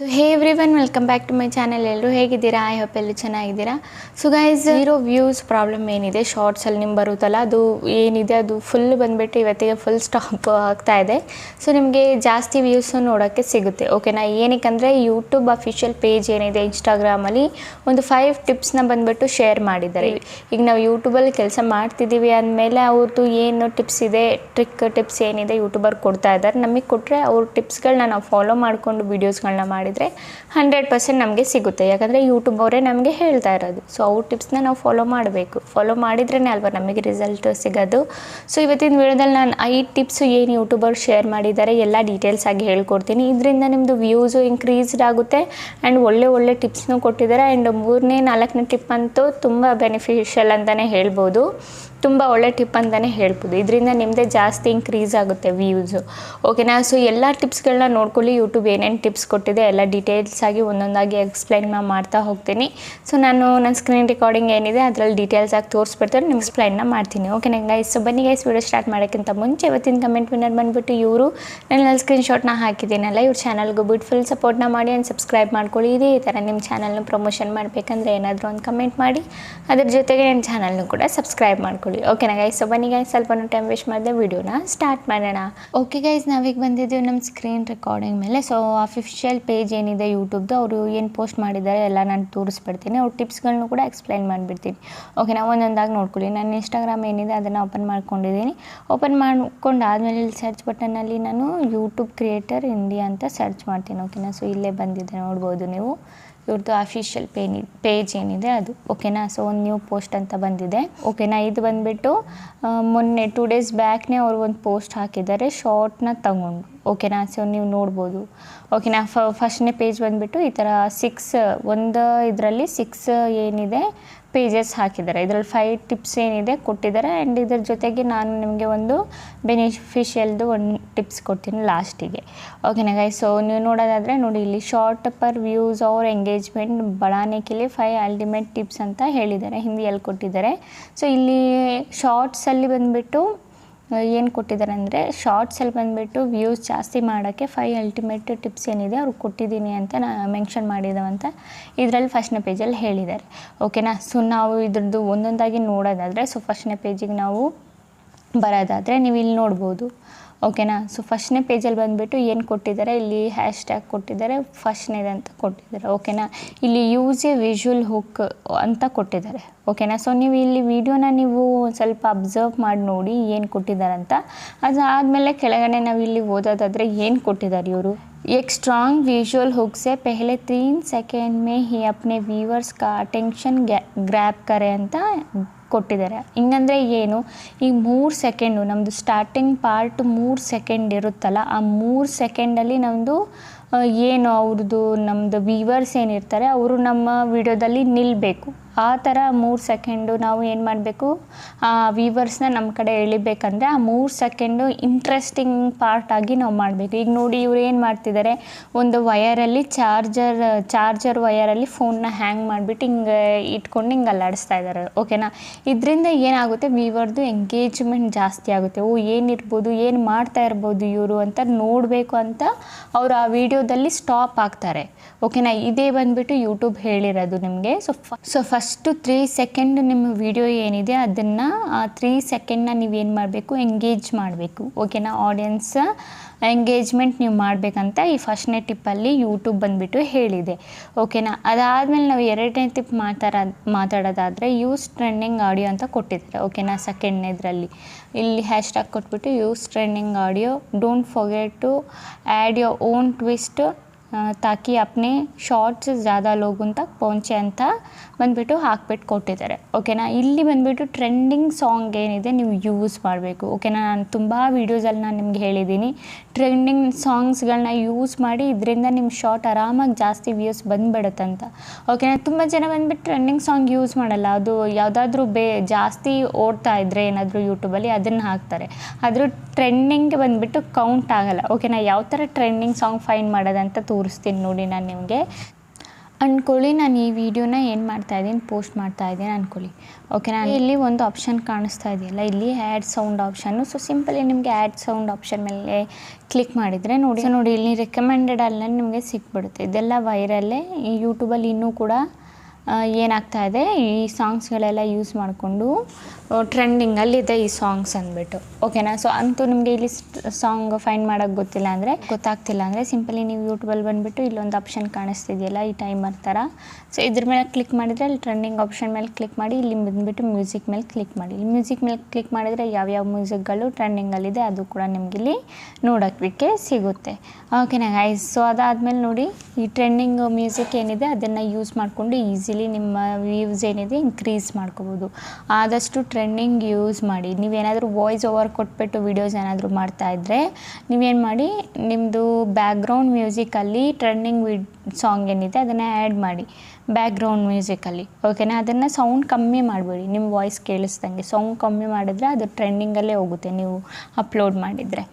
So hey everyone welcome back to my channel. ಎಲ್ಲರೂ ಹೇಗಿದ್ದೀರಾ? I hope ಎಲ್ಲರೂ ಚೆನ್ನಾಗಿದ್ದೀರಾ. ಸೊ ಗೈಸ್, ವ್ಯೂಸ್ ಪ್ರಾಬ್ಲಮ್ ಏನಿದೆ ಶಾರ್ಟ್ಸಲ್ಲಿ ನಿಮ್ಗೆ ಬರುತ್ತಲ್ಲ, ಅದು ಏನಿದೆ ಅದು ಫುಲ್ ಬಂದುಬಿಟ್ಟು ಇವತ್ತಿಗೆ ಫುಲ್ ಸ್ಟಾಪ್ ಆಗ್ತಾ ಇದೆ. ಸೊ ನಿಮಗೆ ಜಾಸ್ತಿ ವ್ಯೂಸು ನೋಡೋಕ್ಕೆ ಸಿಗುತ್ತೆ. ಓಕೆನಾ? ಏನಕ್ಕೆ ಯೂಟ್ಯೂಬ್ ಅಫಿಷಿಯಲ್ ಪೇಜ್ ಏನಿದೆ ಇನ್ಸ್ಟಾಗ್ರಾಮಲ್ಲಿ ಒಂದು 5 ಟಿಪ್ಸ್ನ ಬಂದುಬಿಟ್ಟು ಶೇರ್ ಮಾಡಿದ್ದಾರೆ. ಈಗ ನಾವು ಯೂಟ್ಯೂಬಲ್ಲಿ ಕೆಲಸ ಮಾಡ್ತಿದ್ದೀವಿ ಅಂದಮೇಲೆ ಅವ್ರದ್ದು ಏನು ಟಿಪ್ಸ್ ಇದೆ, ಟಿಪ್ಸ್ ಏನಿದೆ ಯೂಟ್ಯೂಬರ್ ಕೊಡ್ತಾ ಇದ್ದಾರೆ. ನಮಗೆ ಕೊಟ್ಟರೆ ಅವ್ರ ಟಿಪ್ಸ್ಗಳನ್ನ ನಾವು ಫಾಲೋ ಮಾಡಿಕೊಂಡು ವೀಡಿಯೋಸ್ಗಳನ್ನ ಮಾಡಿದರೆ 100% ನಮಗೆ ಸಿಗುತ್ತೆ. ಯಾಕಂದರೆ ಯೂಟ್ಯೂಬ್ ಅವರೇ ನಮಗೆ ಹೇಳ್ತಾ ಇರೋದು. ಸೊ ಅವ್ರ ಟಿಪ್ಸ್ನ ನಾವು ಫಾಲೋ ಮಾಡಬೇಕು. ಫಾಲೋ ಮಾಡಿದ್ರೇ ಅಲ್ವಾ ನಮಗೆ ರಿಸಲ್ಟ್ ಸಿಗೋದು. ಸೊ ಇವತ್ತಿನ ವಿಡಿಯೋದಲ್ಲಿ ನಾನು 5 ಟಿಪ್ಸು ಏನು ಯೂಟ್ಯೂಬರ್ ಶೇರ್ ಮಾಡಿದ್ದಾರೆ ಎಲ್ಲ ಡೀಟೇಲ್ಸ್ ಆಗಿ ಹೇಳ್ಕೊಡ್ತೀನಿ. ಇದರಿಂದ ನಿಮ್ಮದು ವ್ಯೂಸು ಇನ್ಕ್ರೀಸ್ಡ್ ಆಗುತ್ತೆ ಆ್ಯಂಡ್ ಒಳ್ಳೆ ಟಿಪ್ಸ್ನೂ ಕೊಟ್ಟಿದ್ದಾರೆ. ಆ್ಯಂಡ್ 3ನೇ 4ನೇ ಟಿಪ್ ಅಂತೂ ತುಂಬ ಬೆನಿಫಿಷಿಯಲ್ ಅಂತಲೇ ಹೇಳ್ಬೋದು. ತುಂಬ ಒಳ್ಳೆ ಟಿಪ್ ಅಂತಲೇ ಹೇಳ್ಬೋದು. ಇದರಿಂದ ನಿಮ್ಮದೇ ಜಾಸ್ತಿ ಇನ್ಕ್ರೀಸ್ ಆಗುತ್ತೆ ವ್ಯೂಸು. ಓಕೆನಾ? ಸೊ ಎಲ್ಲ ಟಿಪ್ಸ್ಗಳನ್ನ ನೋಡ್ಕೊಳ್ಳಿ. ಯೂಟ್ಯೂಬ್ ಏನೇನು ಟಿಪ್ಸ್ ಕೊಟ್ಟಿದೆ ಎಲ್ಲ ಡೀಟೇಲ್ಸ್ ಆಗಿ ಒಂದೊಂದಾಗಿ ಎಕ್ಸ್ಪ್ಲೈನ್ ಮಾಡ್ತಾ ಹೋಗ್ತೀನಿ. ಸೊ ನಾನು ನನ್ನ ಸ್ಕ್ರೀನ್ ರೆಕಾರ್ಡಿಂಗ್ ಏನಿದೆ ಅದರಲ್ಲಿ ಡೀಟೇಲ್ಸ್ ಆಗಿ ತೋರಿಸ್ಬಿಡ್ತಾರೆ, ನಿಮ್ಗೆ ಎಕ್ಸ್ಪ್ಲೈನ್ನ ಮಾಡ್ತೀನಿ. ಓಕೆನಾ ಗೈಸ್? ಸೊ ಬನ್ನಿ ಗೈಸ್, ವಿಡಿಯೋ ಸ್ಟಾರ್ಟ್ ಮಾಡೋಕ್ಕಿಂತ ಮುಂಚೆ ಇವತ್ತಿನ ಕಮೆಂಟ್ ವಿನ್ನರ್ ಬಂದುಬಿಟ್ಟು ಇವರು ನನ್ನ ಸ್ಕ್ರೀನ್ಶಾಟ್ನ ಹಾಕಿದ್ದೀನಲ್ಲ, ಇವ್ರ ಚಾನಲ್ಗೂ ಬಿಟ್ಟು ಫುಲ್ ಸಪೋರ್ಟ್ನ ಮಾಡಿ ಆ್ಯಂಡ್ ಸಬ್ಸ್ಕ್ರೈಬ್ ಮಾಡ್ಕೊಳ್ಳಿ. ಇದೇ ಥರ ನಿಮ್ಮ ಚಾನಲ್ನ ಪ್ರಮೋಷನ್ ಮಾಡಬೇಕಂದ್ರೆ ಏನಾದರೂ ಒಂದು ಕಮೆಂಟ್ ಮಾಡಿ, ಅದ್ರ ಜೊತೆಗೆ ನನ್ನ ಚಾನಲ್ನು ಕೂಡ ಸಬ್ಸ್ಕ್ರೈಬ್ ಮಾಡ್ಕೊಳ್ಳಿ. ಓಕೆನಾ ಗೈಸ್? ಸೊ ಬನ್ನಿ ಗೈಸ್, ಸ್ವಲ್ಪ ಟೈಮ್ ವೇಸ್ಟ್ ಮಾಡಿದೆ, ವಿಡಿಯೋನ ಸ್ಟಾರ್ಟ್ ಮಾಡೋಣ. ಓಕೆ ಗೈಸ್, ನಾವೀಗ ಬಂದಿದ್ದೀವಿ ನಮ್ಮ ಸ್ಕ್ರೀನ್ ರೆಕಾರ್ಡಿಂಗ್ ಮೇಲೆ. ಸೊ ಅಫಿಷಿಯಲ್ ಪೇಜ್ ಏನಿದೆ ಯೂಟ್ಯೂಬ್ದು, ಅವರು ಏನು ಪೋಸ್ಟ್ ಮಾಡಿದ್ದಾರೆ ಎಲ್ಲ ನಾನು ತೋರಿಸ್ಬಿಡ್ತೀನಿ. ಅವ್ರ ಟಿಪ್ಸ್ಗಳನ್ನು ಕೂಡ ಎಕ್ಸ್ಪ್ಲೈನ್ ಮಾಡಿಬಿಡ್ತೀನಿ. ಓಕೆನಾ? ಒಂದೊಂದಾಗಿ ನೋಡ್ಕೊಳ್ಳಿ. ನಾನು ಇನ್ಸ್ಟಾಗ್ರಾಮ್ ಏನಿದೆ ಅದನ್ನು ಓಪನ್ ಮಾಡ್ಕೊಂಡಿದ್ದೀನಿ. ಓಪನ್ ಮಾಡ್ಕೊಂಡಾದ್ಮೇಲೆ ಇಲ್ಲಿ ಸರ್ಚ್ ಬಟನ್ನಲ್ಲಿ ನಾನು ಯೂಟ್ಯೂಬ್ ಕ್ರಿಯೇಟರ್ ಇಂಡಿಯಾ ಅಂತ ಸರ್ಚ್ ಮಾಡ್ತೀನಿ. ಓಕೆನಾ? ಸೊ ಇಲ್ಲೇ ಬಂದಿದೆ, ನೋಡ್ಬೋದು ನೀವು. ಇವ್ರದ್ದು ಅಫಿಷಿಯಲ್ ಪೇಜ್ ಏನಿದೆ ಅದು. ಓಕೆನಾ? ಸೊ ಒಂದು ನ್ಯೂ ಪೋಸ್ಟ್ ಅಂತ ಬಂದಿದೆ. ಓಕೆನಾ? ಇದು ಬಂದುಬಿಟ್ಟು ಮೊನ್ನೆ 2 ಡೇಸ್ ಬ್ಯಾಕ್ನೇ ಅವರು ಒಂದು ಪೋಸ್ಟ್ ಹಾಕಿದ್ದಾರೆ ಶಾರ್ಟ್ನ ತಗೊಂಡು. ಓಕೆನಾ? ಸೊ ನೀವು ನೋಡ್ಬೋದು. ಓಕೆನಾ? ಫಸ್ಟ್ನೇ ಪೇಜ್ ಬಂದುಬಿಟ್ಟು ಈ ಥರ 6 ಇದರಲ್ಲಿ 6 ಏನಿದೆ ಪೇಜಸ್ ಹಾಕಿದ್ದಾರೆ. ಇದರಲ್ಲಿ 5 ಟಿಪ್ಸ್ ಏನಿದೆ ಕೊಟ್ಟಿದ್ದಾರೆ. ಆ್ಯಂಡ್ ಇದ್ರ ಜೊತೆಗೆ ನಾನು ನಿಮಗೆ ಒಂದು ಬೆನಿಫಿಷಿಯಲ್ದು ಒಂದು ಟಿಪ್ಸ್ ಕೊಡ್ತೀನಿ ಲಾಸ್ಟಿಗೆ. ಓಕೆನಾ ಗೈಸ್? ಸೊ ನೀವು ನೋಡೋದಾದರೆ ನೋಡಿ, ಇಲ್ಲಿ ಶಾರ್ಟ್ ಪರ್ ವ್ಯೂಸ್ ಆರ್ ಎಂಗೇಜ್ಮೆಂಟ್ ಬಡಾನೆ ಕೆ ಲಿಯೆ 5 ಅಲ್ಟಿಮೇಟ್ ಟಿಪ್ಸ್ ಅಂತ ಹೇಳಿದ್ದಾರೆ, ಹಿಂದಿಯಲ್ಲಿ ಕೊಟ್ಟಿದ್ದಾರೆ. ಸೊ ಇಲ್ಲಿ ಶಾರ್ಟ್ಸಲ್ಲಿ ಬಂದುಬಿಟ್ಟು ಏನು ಕೊಟ್ಟಿದ್ದಾರೆ ಅಂದರೆ, ಶಾರ್ಟ್ಸಲ್ಲಿ ಬಂದುಬಿಟ್ಟು ವ್ಯೂಸ್ ಜಾಸ್ತಿ ಮಾಡೋಕ್ಕೆ 5 ಅಲ್ಟಿಮೇಟ್ ಟಿಪ್ಸ್ ಏನಿದೆ ಅವ್ರು ಕೊಟ್ಟಿದ್ದೀನಿ ಅಂತ ನಾನು ಮೆನ್ಷನ್ ಮಾಡಿದ್ದಾವಂತ ಇದರಲ್ಲಿ ಫಸ್ಟ್ನೇ ಪೇಜಲ್ಲಿ ಹೇಳಿದ್ದಾರೆ. ಓಕೆನಾ? ಸೊ ನಾವು ಇದ್ರದ್ದು ಒಂದೊಂದಾಗಿ ನೋಡೋದಾದರೆ, ಸೊ ಫಸ್ಟ್ನೇ ಪೇಜಿಗೆ ನಾವು ಬರೋದಾದರೆ ನೀವು ಇಲ್ಲಿ ನೋಡ್ಬೋದು. ಓಕೆನಾ? ಸೊ ಫಸ್ಟ್ನೇ ಪೇಜಲ್ಲಿ ಬಂದುಬಿಟ್ಟು ಏನು ಕೊಟ್ಟಿದ್ದಾರೆ, ಇಲ್ಲಿ ಹ್ಯಾಶ್ಟ್ಯಾಗ್ ಕೊಟ್ಟಿದ್ದಾರೆ, ಫಸ್ಟ್ನೇದು ಅಂತ ಕೊಟ್ಟಿದ್ದಾರೆ. ಓಕೆನಾ? ಇಲ್ಲಿ ಯೂಸ್ ಎ ವಿಜುವಲ್ ಹುಕ್ ಅಂತ ಕೊಟ್ಟಿದ್ದಾರೆ. ಓಕೆನಾ? ಸೊ ನೀವು ಇಲ್ಲಿ ವಿಡಿಯೋನ ನೀವು ಸ್ವಲ್ಪ ಅಬ್ಸರ್ವ್ ಮಾಡಿ ನೋಡಿ ಏನು ಕೊಟ್ಟಿದ್ದಾರೆ ಅಂತ. ಅದಾದಮೇಲೆ ಕೆಳಗಡೆ ನಾವು ಇಲ್ಲಿ ಓದೋದಾದರೆ ಏನು ಕೊಟ್ಟಿದ್ದಾರೆ ಇವರು, एक स्ट्रॉन्ग विजुअल हुक से पहले 3 सेकेंड में ही अपने व्यूवर्स का अटेंशन ग्रैब करे ಅಂತ ಕೊಟ್ಟಿದ್ದಾರೆ. ಹಿಂಗಂದರೆ ಏನು, ಈಗ 3 ಸೆಕೆಂಡು ನಮ್ಮದು ಸ್ಟಾರ್ಟಿಂಗ್ ಪಾರ್ಟ್ 3 ಸೆಕೆಂಡ್ ಇರುತ್ತಲ್ಲ, ಆ 3 ಸೆಕೆಂಡಲ್ಲಿ ನಮ್ಮದು ಏನು ಅವ್ರದ್ದು ನಮ್ಮದು ವ್ಯೂವರ್ಸ್ ಏನಿರ್ತಾರೆ ಅವರು ನಮ್ಮ ವಿಡಿಯೋದಲ್ಲಿ ನಿಲ್ಲಬೇಕು. ಆ ಥರ 3 ಸೆಕೆಂಡು ನಾವು ಏನು ಮಾಡಬೇಕು, ಆ ವ್ಯೂವರ್ಸ್ನ ನಮ್ಮ ಕಡೆ ಎಳಿಬೇಕಂದ್ರೆ ಆ 3 ಸೆಕೆಂಡು ಇಂಟ್ರೆಸ್ಟಿಂಗ್ ಪಾರ್ಟಾಗಿ ನಾವು ಮಾಡಬೇಕು. ಈಗ ನೋಡಿ ಇವ್ರು ಏನು ಮಾಡ್ತಿದ್ದಾರೆ, ಒಂದು ವಯರಲ್ಲಿ ಚಾರ್ಜರ್ ವಯರಲ್ಲಿ ಫೋನ್ನ ಹ್ಯಾಂಗ್ ಮಾಡಿಬಿಟ್ಟು ಹಿಂಗೆ ಇಟ್ಕೊಂಡು ಹಿಂಗೆ ಅಲ್ಲಾಡಿಸ್ತಾ ಇದ್ದಾರೆ. ಓಕೆನಾ? ಇದರಿಂದ ಏನಾಗುತ್ತೆ, ವ್ಯೂವರ್ದು ಎಂಗೇಜ್ಮೆಂಟ್ ಜಾಸ್ತಿ ಆಗುತ್ತೆ. ಏನಿರ್ಬೋದು, ಏನು ಮಾಡ್ತಾ ಇರ್ಬೋದು ಇವರು ಅಂತ ನೋಡಬೇಕು ಅಂತ ಅವರು ಆ ವಿಡಿಯೋದಲ್ಲಿ ಸ್ಟಾಪ್ ಆಗ್ತಾರೆ. ಓಕೆನಾ? ಇದೇ ಬಂದುಬಿಟ್ಟು ಯೂಟ್ಯೂಬ್ ಹೇಳಿರೋದು ನಿಮಗೆ. ಸೊ ಫಸ್ಟು 3 ಸೆಕೆಂಡ್ ನಿಮ್ಮ ವಿಡಿಯೋ ಏನಿದೆ ಅದನ್ನು ಆ 3 ಸೆಕೆಂಡ್ನ ನೀವೇನು ಮಾಡಬೇಕು, ಎಂಗೇಜ್ ಮಾಡಬೇಕು. ಓಕೆನಾ? ಆಡಿಯನ್ಸ್ ಎಂಗೇಜ್ಮೆಂಟ್ ನೀವು ಮಾಡಬೇಕಂತ ಈ ಫಸ್ಟ್ನೇ ಟಿಪ್ಪಲ್ಲಿ ಯೂಟ್ಯೂಬ್ ಬಂದುಬಿಟ್ಟು ಹೇಳಿದೆ. ಓಕೆನಾ? ಅದಾದಮೇಲೆ ನಾವು 2ನೇ ಟಿಪ್ ಮಾತಾಡೋದಾದರೆ ಯೂಸ್ ಟ್ರೆಂಡಿಂಗ್ ಆಡಿಯೋ ಅಂತ ಕೊಟ್ಟಿದ್ದಾರೆ. ಓಕೆನಾ? ಸೆಕೆಂಡ್ನೇದ್ರಲ್ಲಿ ಇಲ್ಲಿ ಹ್ಯಾಶ್ಟ್ಯಾಗ್ ಕೊಟ್ಬಿಟ್ಟು use trending audio, don't forget to add your own twist ತಾಕಿ ಅಪ್ನೆ ಶಾರ್ಟ್ಸ್ ज़्यादा लोगों तक ಪਹੁಂಚೆ ಅಂತ ಬಂದುಬಿಟ್ಟು ಹಾಕ್ಬಿಟ್ಟು ಕೊಟ್ಟಿದ್ದಾರೆ. ಓಕೆನಾ? ಇಲ್ಲಿ ಬಂದುಬಿಟ್ಟು ಟ್ರೆಂಡಿಂಗ್ ಸಾಂಗ್ ಏನಿದೆ ನೀವು ಯೂಸ್ ಮಾಡಬೇಕು. ಓಕೆನಾ? ನಾನು ತುಂಬ ವೀಡಿಯೋಸಲ್ಲಿ ನಾನು ನಿಮ್ಗೆ ಹೇಳಿದ್ದೀನಿ, ಟ್ರೆಂಡಿಂಗ್ ಸಾಂಗ್ಸ್ಗಳನ್ನ ಯೂಸ್ ಮಾಡಿ, ಇದರಿಂದ ನಿಮ್ಮ ಶಾರ್ಟ್ ಆರಾಮಾಗಿ ಜಾಸ್ತಿ ವ್ಯೂಸ್ ಬಂದುಬಿಡುತ್ತಂತ. ಓಕೆನಾ? ತುಂಬ ಜನ ಬಂದುಬಿಟ್ಟು ಟ್ರೆಂಡಿಂಗ್ ಸಾಂಗ್ ಯೂಸ್ ಮಾಡಲ್ಲ, ಅದು ಯಾವುದಾದ್ರೂ ಜಾಸ್ತಿ ಓಡ್ತಾ ಇದ್ದರೆ ಏನಾದರೂ ಯೂಟ್ಯೂಬಲ್ಲಿ ಅದನ್ನು ಹಾಕ್ತಾರೆ. ಆದರೂ ಟ್ರೆಂಡಿಂಗ್ಗೆ ಬಂದುಬಿಟ್ಟು ಕೌಂಟ್ ಆಗಲ್ಲ. ಓಕೆನಾ? ಯಾವ ಥರ ಟ್ರೆಂಡಿಂಗ್ ಸಾಂಗ್ ಫೈಂಡ್ ಮಾಡೋದಂತ ತೋರಿಸ್ತೀನಿ ನೋಡಿ ನಾನು ನಿಮಗೆ. ಅಂದ್ಕೊಳ್ಳಿ. ನಾನು ಈ ವಿಡಿಯೋನ ಏನು ಮಾಡ್ತಾಯಿದ್ದೀನಿ, ಪೋಸ್ಟ್ ಮಾಡ್ತಾಯಿದ್ದೀನಿ ಅಂದ್ಕೊಳ್ಳಿ. ಓಕೆನಾ. ಇಲ್ಲಿ ಒಂದು ಆಪ್ಷನ್ ಕಾಣಿಸ್ತಾ ಇದೆಯಲ್ಲ, ಇಲ್ಲಿ add sound option. So simply ನಿಮಗೆ ಆ್ಯಡ್ ಸೌಂಡ್ ಆಪ್ಷನ್ ಮೇಲೆ ಕ್ಲಿಕ್ ಮಾಡಿದರೆ ನೋಡಿ ಇಲ್ಲಿ ರೆಕಮೆಂಡೆಡ್ ಅಲ್ಲ ನಿಮಗೆ ಸಿಕ್ಬಿಡುತ್ತೆ. ಇದೆಲ್ಲ ವೈರಲ್ಲೇ ಈ ಯೂಟ್ಯೂಬಲ್ಲಿ ಇನ್ನೂ ಕೂಡ ಏನಾಗ್ತಾ ಇದೆ, ಈ ಸಾಂಗ್ಸ್ಗಳೆಲ್ಲ ಯೂಸ್ ಮಾಡಿಕೊಂಡು ಟ್ರೆಂಡಿಂಗಲ್ಲಿದೆ ಈ ಸಾಂಗ್ಸ್ ಅಂದ್ಬಿಟ್ಟು. ಓಕೆನಾ. ಸೊ ಅಂತೂ ನಿಮಗೆ ಇಲ್ಲಿ ಸಾಂಗ್ ಫೈಂಡ್ ಮಾಡೋಕ್ಕೆ ಗೊತ್ತಾಗ್ತಿಲ್ಲ ಅಂದರೆ ಸಿಂಪಲಿ ನೀವು ಯೂಟ್ಯೂಬಲ್ಲಿ ಬಂದುಬಿಟ್ಟು ಇಲ್ಲೊಂದು ಆಪ್ಷನ್ ಕಾಣಿಸ್ತಿದೆಯಲ್ಲ ಈ ಟೈಮರ್ ಥರ. ಸೊ ಇದ್ರ ಮೇಲೆ ಕ್ಲಿಕ್ ಮಾಡಿದರೆ ಅಲ್ಲಿ ಟ್ರೆಂಡಿಂಗ್ ಆಪ್ಷನ್ ಮೇಲೆ ಕ್ಲಿಕ್ ಮಾಡಿ ಇಲ್ಲಿ ಬಂದುಬಿಟ್ಟು ಮ್ಯೂಸಿಕ್ ಮೇಲೆ ಕ್ಲಿಕ್ ಮಾಡಿ. ಇಲ್ಲಿ ಮ್ಯೂಸಿಕ್ ಮೇಲೆ ಕ್ಲಿಕ್ ಮಾಡಿದರೆ ಯಾವ್ಯಾವ ಮ್ಯೂಸಿಕ್ಗಳು ಟ್ರೆಂಡಿಂಗಲ್ಲಿದೆ ಅದು ಕೂಡ ನಿಮ್ಗೆ ಇಲ್ಲಿ ನೋಡೋಕ್ಕೆ ಸಿಗುತ್ತೆ. ಓಕೆನಾ ಗೈಸ್. ಸೊ ಅದಾದಮೇಲೆ ನೋಡಿ ಈ ಟ್ರೆಂಡಿಂಗ್ ಮ್ಯೂಸಿಕ್ ಏನಿದೆ ಅದನ್ನು ಯೂಸ್ ಮಾಡಿಕೊಂಡು ಈಸಿಲಿ ನಿಮ್ಮ ವ್ಯೂಸ್ ಏನಿದೆ ಇನ್ಕ್ರೀಸ್ ಮಾಡ್ಕೋಬೋದು. ಆದಷ್ಟು ಟ್ರೆಂಡಿಂಗ್ ಯೂಸ್ ಮಾಡಿ. ನೀವೇನಾದರೂ ವಾಯ್ಸ್ ಓವರ್ ಕೊಟ್ಬಿಟ್ಟು ವೀಡಿಯೋಸ್ ಏನಾದರೂ ಮಾಡ್ತಾಯಿದ್ರೆ ನೀವೇನು ಮಾಡಿ, ನಿಮ್ಮದು ಬ್ಯಾಕ್ಗ್ರೌಂಡ್ ಮ್ಯೂಸಿಕಲ್ಲಿ ಟ್ರೆಂಡಿಂಗ್ ಸಾಂಗ್ ಏನಿದೆ ಅದನ್ನು ಆ್ಯಡ್ ಮಾಡಿ ಬ್ಯಾಕ್ಗ್ರೌಂಡ್ ಮ್ಯೂಸಿಕಲ್ಲಿ. ಓಕೆನಾ. ಅದನ್ನು ಸೌಂಡ್ ಕಮ್ಮಿ ಮಾಡಬೇಡಿ, ನಿಮ್ಮ ವಾಯ್ಸ್ ಕೇಳಿಸ್ದಂಗೆ ಸೌಂಡ್ ಕಮ್ಮಿ ಮಾಡಿದ್ರೆ ಅದು ಟ್ರೆಂಡಿಂಗಲ್ಲೇ ಹೋಗುತ್ತೆ ನೀವು ಅಪ್ಲೋಡ್ ಮಾಡಿದರೆ.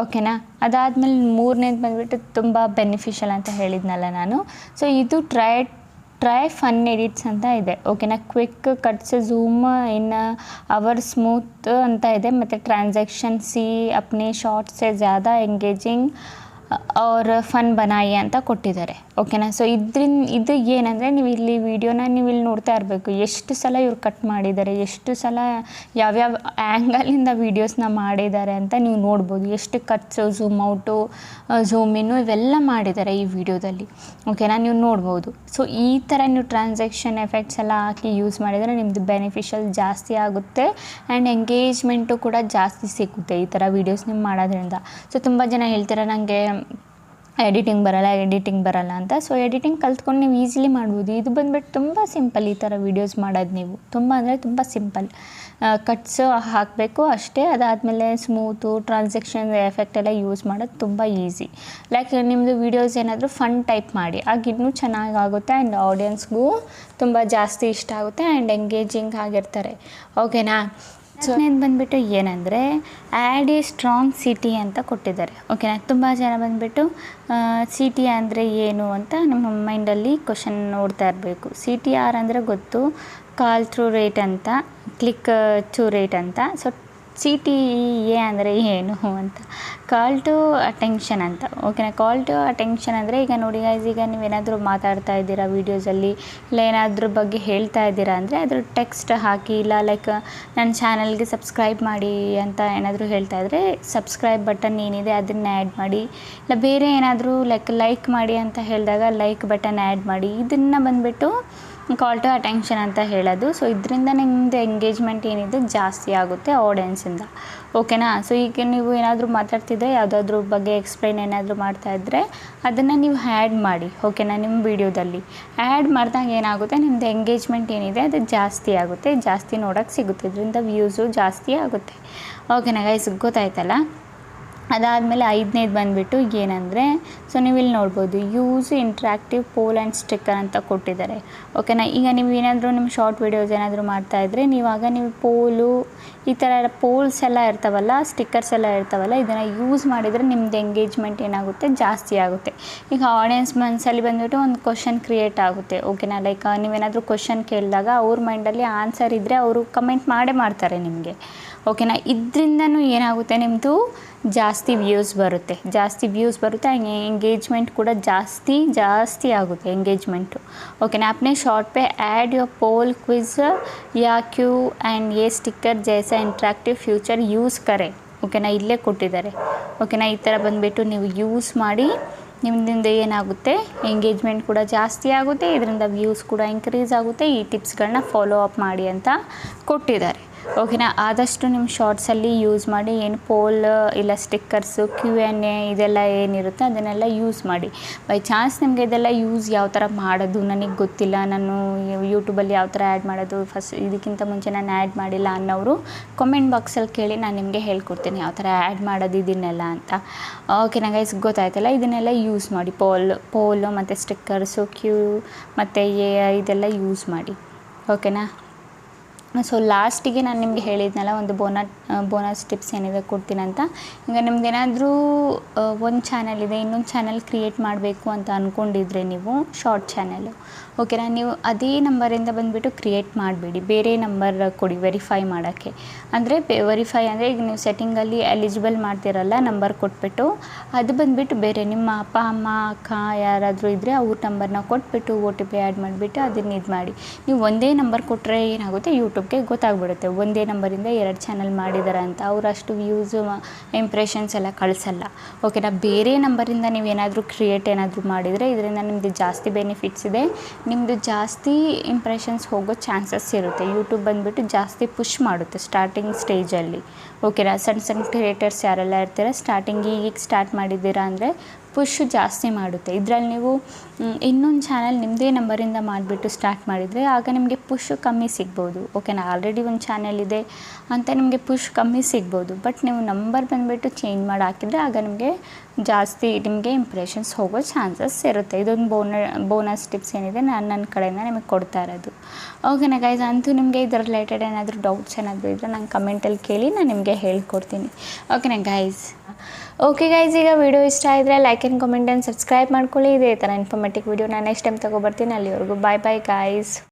ಓಕೆನಾ. ಅದಾದಮೇಲೆ ಮೂರನೇದು ಬಂದುಬಿಟ್ಟು ತುಂಬ ಬೆನಿಫಿಷಿಯಲ್ ಅಂತ ಹೇಳಿದ್ನಲ್ಲ ನಾನು. ಸೊ ಇದು ಟ್ರೈ ಫನ್ ಎಡಿಟ್ಸ್ ಅಂತ ಇದೆ. ಓಕೆನಾ. Quick cuts zoom in our smooth ಅಂತ ಇದೆ. ಮತ್ತು ಟ್ರಾನ್ಸಾಕ್ಷನ್ ಸಿ ಅಪ್ನೆ ಶಾರ್ಟ್ ಸೆ ಜ್ಯಾದಾ ಎಂಗೇಜಿಂಗ್ ಅವ್ರ ಫನ್ ಬನಾಯಿ ಅಂತ ಕೊಟ್ಟಿದ್ದಾರೆ. ಓಕೆನಾ. ಸೊ ಇದು ಏನಂದರೆ ನೀವು ಇಲ್ಲಿ ವೀಡಿಯೋನ ನೀವು ಇಲ್ಲಿ ನೋಡ್ತಾ ಇರಬೇಕು, ಎಷ್ಟು ಸಲ ಇವ್ರು ಕಟ್ ಮಾಡಿದ್ದಾರೆ, ಎಷ್ಟು ಸಲ ಯಾವ್ಯಾವ ಆ್ಯಂಗಲಿಂದ ವೀಡಿಯೋಸ್ನ ಮಾಡಿದ್ದಾರೆ ಅಂತ ನೀವು ನೋಡ್ಬೋದು. ಎಷ್ಟು ಕಟ್ಸು, ಝೂಮ್ ಔಟು, ಝೂಮ್ ಇನ್ನು ಇವೆಲ್ಲ ಮಾಡಿದ್ದಾರೆ ಈ ವಿಡಿಯೋದಲ್ಲಿ. ಓಕೆನಾ. ನೀವು ನೋಡ್ಬೋದು. ಸೊ ಈ ಥರ ನೀವು ಟ್ರಾನ್ಸಾಕ್ಷನ್ ಎಫೆಕ್ಟ್ಸ್ ಎಲ್ಲ ಹಾಕಿ ಯೂಸ್ ಮಾಡಿದರೆ ನಿಮ್ಮದು ಬೆನಿಫಿಷಿಯಲ್ ಜಾಸ್ತಿ ಆಗುತ್ತೆ ಆ್ಯಂಡ್ ಎಂಗೇಜ್ಮೆಂಟು ಕೂಡ ಜಾಸ್ತಿ ಸಿಗುತ್ತೆ ಈ ಥರ ವೀಡಿಯೋಸ್ ನೀವು ಮಾಡೋದ್ರಿಂದ. ಸೊ ತುಂಬ ಜನ ಹೇಳ್ತಾರೆ ನನಗೆ ಎಡಿಟಿಂಗ್ ಬರಲ್ಲ ಅಂತ. ಸೊ ಎಡಿಟಿಂಗ್ ಕಲ್ತ್ಕೊಂಡು ನೀವು ಈಸಿಲಿ ಮಾಡ್ಬೋದು. ಇದು ಬಂದುಬಿಟ್ಟು ತುಂಬ ಸಿಂಪಲ್ ಈ ಥರ ವೀಡಿಯೋಸ್ ಮಾಡೋದು. ನೀವು ತುಂಬ ಸಿಂಪಲ್. ಕಟ್ಸು ಹಾಕಬೇಕು ಅಷ್ಟೇ. ಅದಾದಮೇಲೆ ಸ್ಮೂತು, ಟ್ರಾನ್ಸಾಕ್ಷನ್ ಎಫೆಕ್ಟ್ ಎಲ್ಲ ಯೂಸ್ ಮಾಡೋದು ತುಂಬ ಈಸಿ. ಲೈಕ್ ನಿಮ್ಮದು ವೀಡಿಯೋಸ್ ಏನಾದರೂ ಫನ್ ಟೈಪ್ ಮಾಡಿ, ಆಗ ಇನ್ನೂ ಚೆನ್ನಾಗಾಗುತ್ತೆ ಆ್ಯಂಡ್ ಆಡಿಯನ್ಸ್ಗೂ ತುಂಬ ಜಾಸ್ತಿ ಇಷ್ಟ ಆಗುತ್ತೆ ಆ್ಯಂಡ್ ಎಂಗೇಜಿಂಗ್ ಆಗಿರ್ತಾರೆ. ಓಕೆನಾ. ಸೊ ಇದು ಬಂದುಬಿಟ್ಟು ಏನಂದರೆ ಆ್ಯಡ್ ಎ ಸ್ಟ್ರಾಂಗ್ ಸಿಟಿ ಅಂತ ಕೊಟ್ಟಿದ್ದಾರೆ. ಓಕೆನಾ. ತುಂಬ ಜನ ಬಂದುಬಿಟ್ಟು ಸಿಟಿ ಅಂದರೆ ಏನು ಅಂತ ನಿಮ್ಮ ಮೈಂಡಲ್ಲಿ ಕ್ವಶನ್ ನೋಡ್ತಾ ಇರಬೇಕು. CTR ಅಂದರೆ ಗೊತ್ತು, ಕಾಲ್ ಥ್ರೂ ರೇಟ್ ಅಂತ, ಕ್ಲಿಕ್ ಟು ರೇಟ್ ಅಂತ. ಸೊ CTA ಅಂದರೆ ಏನು ಅಂತ, ಕಾಲ್ ಟು ಅಟೆನ್ಷನ್ ಅಂತ. ಓಕೆನಾ. ಕಾಲ್ ಟು ಅಟೆನ್ಷನ್ ಅಂದರೆ ಈಗ ನೋಡಿ ಗೈಸ್, ಈಗ ನೀವೇನಾದರೂ ಮಾತಾಡ್ತಾ ಇದ್ದೀರಾ ವೀಡಿಯೋಸಲ್ಲಿ, ಇಲ್ಲ ಏನಾದ್ರ ಬಗ್ಗೆ ಹೇಳ್ತಾ ಇದ್ದೀರಾ ಅಂದರೆ ಅದ್ರ ಟೆಕ್ಸ್ಟ್ ಹಾಕಿ, ಇಲ್ಲ ಲೈಕ್ ನನ್ನ ಚಾನಲ್ಗೆ ಸಬ್ಸ್ಕ್ರೈಬ್ ಮಾಡಿ ಅಂತ ಏನಾದರೂ ಹೇಳ್ತಾ ಇದ್ದರೆ ಸಬ್ಸ್ಕ್ರೈಬ್ ಬಟನ್ ಏನಿದೆ ಅದನ್ನು ಆ್ಯಡ್ ಮಾಡಿ. ಇಲ್ಲ ಬೇರೆ ಏನಾದರೂ ಲೈಕ್ ಮಾಡಿ ಅಂತ ಹೇಳಿದಾಗ ಲೈಕ್ ಬಟನ್ ಆ್ಯಡ್ ಮಾಡಿ. ಇದನ್ನು ಬಂದುಬಿಟ್ಟು ಕಾಲ್ ಟು ಅಟೆನ್ಷನ್ ಅಂತ ಹೇಳೋದು. ಸೊ ಇದರಿಂದ ನಿಮ್ಮದು ಎಂಗೇಜ್ಮೆಂಟ್ ಏನಿದೆ ಜಾಸ್ತಿ ಆಗುತ್ತೆ ಆಡಿಯನ್ಸಿಂದ. ಓಕೆನಾ. ಸೊ ಈಗ ನೀವು ಏನಾದರೂ ಮಾತಾಡ್ತಿದ್ರೆ ಯಾವುದಾದ್ರೂ ಬಗ್ಗೆ ಎಕ್ಸ್ಪ್ಲೈನ್ ಏನಾದರೂ ಮಾಡ್ತಾಯಿದ್ರೆ ಅದನ್ನು ನೀವು ಆ್ಯಡ್ ಮಾಡಿ. ಓಕೆನಾ. ನಿಮ್ಮ ವೀಡಿಯೋದಲ್ಲಿ ಆ್ಯಡ್ ಮಾಡಿದಾಗ ಏನಾಗುತ್ತೆ, ನಿಮ್ಮದು ಎಂಗೇಜ್ಮೆಂಟ್ ಏನಿದೆ ಅದು ಜಾಸ್ತಿ ಆಗುತ್ತೆ, ಜಾಸ್ತಿ ನೋಡೋಕ್ಕೆ ಸಿಗುತ್ತೆ, ಇದರಿಂದ ವ್ಯೂಸು ಜಾಸ್ತಿ ಆಗುತ್ತೆ. ಓಕೆನಾ ಗೈಸ್, ಗೊತ್ತಾಯ್ತಲ್ಲ. ಅದಾದಮೇಲೆ 5ನೇದು ಬಂದುಬಿಟ್ಟು ಏನಂದರೆ, ಸೊ ನೀವು ಇಲ್ಲಿ ನೋಡ್ಬೋದು use interactive poll and sticker ಅಂತ ಕೊಟ್ಟಿದ್ದಾರೆ. ಓಕೆನಾ. ಈಗ ನೀವು ಏನಾದರೂ ನಿಮ್ಮ ಶಾರ್ಟ್ ವೀಡಿಯೋಸ್ ಏನಾದರೂ ಮಾಡ್ತಾಯಿದ್ರೆ ನೀವು ಪೋಲು ಈ ಥರ ಪೋಲ್ಸ್ ಎಲ್ಲ ಇರ್ತಾವಲ್ಲ, ಸ್ಟಿಕ್ಕರ್ಸ್ ಎಲ್ಲ ಇರ್ತಾವಲ್ಲ, ಇದನ್ನು ಯೂಸ್ ಮಾಡಿದರೆ ನಿಮ್ಮದು ಎಂಗೇಜ್ಮೆಂಟ್ ಏನಾಗುತ್ತೆ ಜಾಸ್ತಿ ಆಗುತ್ತೆ. ಈಗ ಆಡಿಯನ್ಸ್ ಮನಸ್ಸಲ್ಲಿ ಬಂದುಬಿಟ್ಟು ಒಂದು ಕ್ವಶನ್ ಕ್ರಿಯೇಟ್ ಆಗುತ್ತೆ. ಓಕೆನಾ. ಲೈಕ್ ನೀವೇನಾದರೂ ಕ್ವಶನ್ ಕೇಳಿದಾಗ ಅವ್ರ ಮೈಂಡಲ್ಲಿ ಆನ್ಸರ್ ಇದ್ದರೆ ಅವರು ಕಮೆಂಟ್ ಮಾಡ್ತಾರೆ ನಿಮಗೆ. ಓಕೆನಾ. ಇದರಿಂದನೂ ಏನಾಗುತ್ತೆ, ನಿಮ್ಮದು ಜಾಸ್ತಿ ವ್ಯೂಸ್ ಬರುತ್ತೆ ಎಂಗೇಜ್ಮೆಂಟ್ ಕೂಡ ಜಾಸ್ತಿ ಆಗುತ್ತೆ ಎಂಗೇಜ್ಮೆಂಟು. ಓಕೆನಾ. अपने शॉर्ट पे ऐड योर पोल क्विज या क्यू एंड ये स्टिकर जैसा इंटरेक्टिव फ्यूचर यूज़ करें. ಓಕೆನಾ. ಇಲ್ಲೇ ಕೊಟ್ಟಿದ್ದಾರೆ. ಓಕೆನಾ. ಈ ಥರ ಬಂದುಬಿಟ್ಟು ನೀವು ಯೂಸ್ ಮಾಡಿ, ನಿಮ್ಮದಿಂದ ಏನಾಗುತ್ತೆ ಎಂಗೇಜ್ಮೆಂಟ್ ಕೂಡ ಜಾಸ್ತಿ ಆಗುತ್ತೆ, ಇದರಿಂದ ವ್ಯೂಸ್ ಕೂಡ ಇನ್ಕ್ರೀಸ್ ಆಗುತ್ತೆ. ಈ ಟಿಪ್ಸ್ಗಳನ್ನ ಫಾಲೋ ಅಪ್ ಮಾಡಿ ಅಂತ ಕೊಟ್ಟಿದ್ದಾರೆ. ಓಕೆನಾ. ಆದಷ್ಟು ನಿಮ್ಮ ಶಾರ್ಟ್ಸಲ್ಲಿ ಯೂಸ್ ಮಾಡಿ. ಏನು ಪೋಲ್ ಇಲ್ಲ ಸ್ಟಿಕ್ಕರ್ಸು, Q&A ಇದೆಲ್ಲ ಏನಿರುತ್ತೆ ಅದನ್ನೆಲ್ಲ ಯೂಸ್ ಮಾಡಿ. ಬೈ ಚಾನ್ಸ್ ನಿಮಗೆ ಇದೆಲ್ಲ ಯೂಸ್ ಯಾವ ಥರ ಮಾಡೋದು ನನಗೆ ಗೊತ್ತಿಲ್ಲ, ನಾನು ಯೂಟ್ಯೂಬಲ್ಲಿ ಯಾವ ಥರ ಆ್ಯಡ್ ಮಾಡೋದು ಇದಕ್ಕಿಂತ ಮುಂಚೆ ನಾನು ಆ್ಯಡ್ ಮಾಡಿಲ್ಲ ಅನ್ನೋರು ಕಾಮೆಂಟ್ ಬಾಕ್ಸಲ್ಲಿ ಕೇಳಿ, ನಾನು ನಿಮಗೆ ಹೇಳ್ಕೊಡ್ತೀನಿ ಯಾವ ಥರ ಆ್ಯಡ್ ಮಾಡೋದು ಇದನ್ನೆಲ್ಲ ಅಂತ. ಓಕೆನಾ ಗೈಸ್, ಗೊತ್ತಾಯ್ತಲ್ಲ. ಇದನ್ನೆಲ್ಲ ಯೂಸ್ ಮಾಡಿ, ಪೋಲು ಮತ್ತು ಸ್ಟಿಕ್ಕರ್ಸು, Q ಮತ್ತು A ಇದೆಲ್ಲ ಯೂಸ್ ಮಾಡಿ. ಓಕೆನಾ. ಸೊ ಲಾಸ್ಟಿಗೆ ನಾನು ನಿಮಗೆ ಹೇಳಿದ್ನಲ್ಲ ಒಂದು ಬೋನಸ್ ಟಿಪ್ಸ್ ಏನಿದೆ ಕೊಡ್ತೀನಂತ. ಈಗ ನಿಮ್ದೇನಾದರೂ ಒಂದು ಚಾನಲ್ ಇದೆ, ಇನ್ನೊಂದು ಚಾನಲ್ ಕ್ರಿಯೇಟ್ ಮಾಡಬೇಕು ಅಂತ ಅಂದ್ಕೊಂಡಿದ್ರೆ ನೀವು ಶಾರ್ಟ್ ಚಾನಲು, ಓಕೆನಾ, ನೀವು ಅದೇ ನಂಬರಿಂದ ಬಂದುಬಿಟ್ಟು ಕ್ರಿಯೇಟ್ ಮಾಡಬೇಡಿ, ಬೇರೆ ನಂಬರ್ ಕೊಡಿ ವೆರಿಫೈ ಮಾಡೋಕ್ಕೆ. ಅಂದರೆ ವೆರಿಫೈ ಅಂದರೆ ಈಗ ನೀವು ಸೆಟ್ಟಿಂಗಲ್ಲಿ ಎಲಿಜಿಬಲ್ ಮಾಡ್ತಿರಲ್ಲ ನಂಬರ್ ಕೊಟ್ಬಿಟ್ಟು, ಅದು ಬಂದುಬಿಟ್ಟು ಬೇರೆ ನಿಮ್ಮ ಅಪ್ಪ ಅಮ್ಮ ಅಕ್ಕ ಯಾರಾದರೂ ಇದ್ದರೆ ಅವ್ರ ನಂಬರ್ನ ಕೊಟ್ಬಿಟ್ಟು OTP ಆ್ಯಡ್ ಮಾಡಿಬಿಟ್ಟು ಅದನ್ನ ಇದು ಮಾಡಿ. ನೀವು ಒಂದೇ ನಂಬರ್ ಕೊಟ್ಟರೆ ಏನಾಗುತ್ತೆ, ಯೂಟ್ಯೂಬ್ಗೆ ಗೊತ್ತಾಗ್ಬಿಡುತ್ತೆ ಒಂದೇ ನಂಬರಿಂದ 2 ಚಾನಲ್ ಮಾಡಿದ್ದಾರೆ ಅಂತ. ಅವ್ರು ಅಷ್ಟು ವ್ಯೂಸು ಇಂಪ್ರೆಷನ್ಸ್ ಎಲ್ಲ ಕಳಿಸಲ್ಲ, ಓಕೆನಾ. ಬೇರೆ ನಂಬರಿಂದ ನೀವು ಏನಾದರೂ ಕ್ರಿಯೇಟ್ ಏನಾದರೂ ಮಾಡಿದರೆ ಇದರಿಂದ ನಿಮ್ಮದು ಜಾಸ್ತಿ ಬೆನಿಫಿಟ್ಸ್ ಇದೆ, ನಿಮ್ಮದು ಜಾಸ್ತಿ ಇಂಪ್ರೆಷನ್ಸ್ ಹೋಗೋ ಚಾನ್ಸಸ್ ಇರುತ್ತೆ. ಯೂಟ್ಯೂಬ್ ಬಂದುಬಿಟ್ಟು ಜಾಸ್ತಿ ಪುಷ್ ಮಾಡುತ್ತೆ ಸ್ಟಾರ್ಟಿಂಗ್ ಸ್ಟೇಜಲ್ಲಿ, ಓಕೆನಾ. ಸಣ್ಣ ಕ್ರಿಯೇಟರ್ಸ್ ಯಾರೆಲ್ಲ ಇರ್ತಾರೆ ಸ್ಟಾರ್ಟಿಂಗ್ ಈಗ ಸ್ಟಾರ್ಟ್ ಮಾಡಿದ್ದೀರಾ ಅಂದರೆ ಪುಷ್ ಜಾಸ್ತಿ ಮಾಡುತ್ತೆ. ಇದರಲ್ಲಿ ನೀವು ಇನ್ನೊಂದು ಚಾನಲ್ ನಿಮ್ಮದೇ ನಂಬರಿಂದ ಮಾಡಿಬಿಟ್ಟು ಸ್ಟಾರ್ಟ್ ಮಾಡಿದರೆ ಆಗ ನಿಮಗೆ ಪುಷ್ ಕಮ್ಮಿ ಸಿಗ್ಬೋದು, ಓಕೆನಾ. ಆಲ್ರೆಡಿ ಒಂದು ಚಾನಲ್ ಇದೆ ಅಂತ ನಿಮಗೆ ಪುಷ್ ಕಮ್ಮಿ ಸಿಗ್ಬೋದು, ಬಟ್ ನೀವು ನಂಬರ್ ಬಂದುಬಿಟ್ಟು ಚೇಂಜ್ ಮಾಡಿ ಹಾಕಿದರೆ ಆಗ ಜಾಸ್ತಿ ನಿಮಗೆ ಇಂಪ್ರೆಷನ್ಸ್ ಹೋಗೋ ಚಾನ್ಸಸ್ ಇರುತ್ತೆ. ಇದೊಂದು ಬೋನಸ್ ಟಿಪ್ಸ್ ಏನಿದೆ ನಾನು ನನ್ನ ಕಡೆಯಿಂದ ನಿಮಗೆ ಕೊಡ್ತಾ ಇರೋದು, ಓಕೆನಾ ಗೈಸ್. ಅಂತೂ ನಿಮಗೆ ಇದರ ರಿಲೇಟೆಡ್ ಏನಾದರೂ ಡೌಟ್ಸ್ ಏನಾದರೂ ಇದ್ದರೆ ನಂಗೆ ಕಮೆಂಟಲ್ಲಿ ಕೇಳಿ, ನಾನು ನಿಮಗೆ ಹೇಳ್ಕೊಡ್ತೀನಿ, ಓಕೆನಾ ಗೈಸ್. ಓಕೆ ಗೈಸ್, ಈಗ ವಿಡಿಯೋ ಇಷ್ಟ ಆಗಿದ್ರೆ like and comment and subscribe ಮಾಡ್ಕೊಳ್ಳಿ. ಇದೇ ಥರ ಇನ್ಫಾರ್ಮೇಟಿವ್ ವಿಡಿಯೋ ನಾನು ನೆಕ್ಸ್ಟ್ ಟೈಮ್ ತೊಗೊಬರ್ತೀನಿ. ಅಲ್ಲಿವರೆಗೂ ಬಾಯ್ ಬಾಯ್ ಗೈಸ್.